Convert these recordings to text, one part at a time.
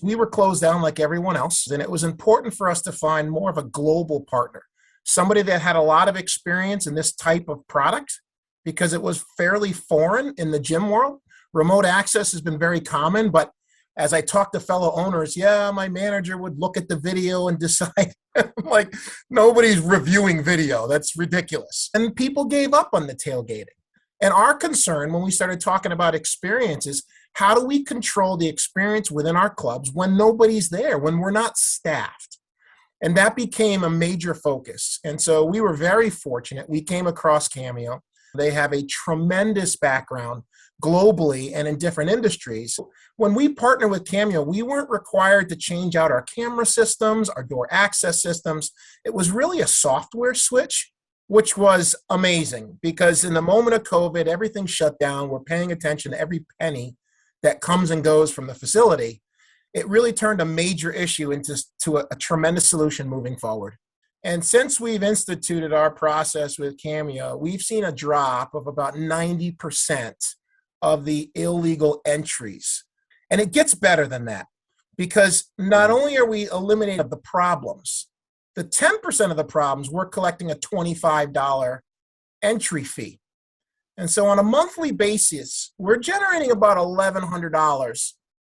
We were closed down like everyone else, and it was important for us to find more of a global partner, somebody that had a lot of experience in this type of product because it was fairly foreign in the gym world. Remote access has been very common, but as I talked to fellow owners, yeah, my manager would look at the video and decide. Like, nobody's reviewing video. That's ridiculous. And people gave up on the tailgating. And our concern when we started talking about experiences, how do we control the experience within our clubs when nobody's there, when we're not staffed? And that became a major focus. And so we were very fortunate. We came across Camio. They have a tremendous background globally and in different industries. When we partnered with Camio, we weren't required to change out our camera systems, our door access systems. It was really a software switch, which was amazing because in the moment of COVID, everything shut down. We're paying attention to every penny that comes and goes from the facility. It really turned a major issue into a tremendous solution moving forward. And since we've instituted our process with Camio, we've seen a drop of about 90% of the illegal entries. And it gets better than that because not only are we eliminating the problems, the 10% of the problems, we're collecting a $25 entry fee. And so on a monthly basis, we're generating about $1,100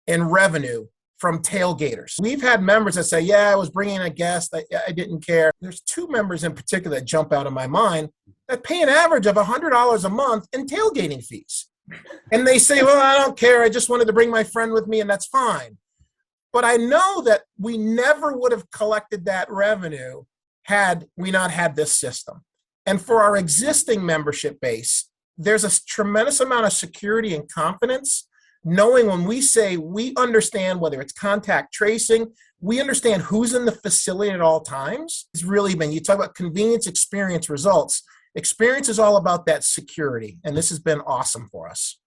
in revenue from tailgaters. We've had members that say, yeah, I was bringing a guest. I didn't care. There's two members in particular that jump out of my mind that pay an average of $100 a month in tailgating fees. And they say, well, I don't care. I just wanted to bring my friend with me, and that's fine. But I know that we never would have collected that revenue had we not had this system. And for our existing membership base, there's a tremendous amount of security and confidence knowing when we say we understand whether it's contact tracing, we understand who's in the facility at all times. It's really been, you talk about convenience, experience, results. Experience is all about that security, and this has been awesome for us.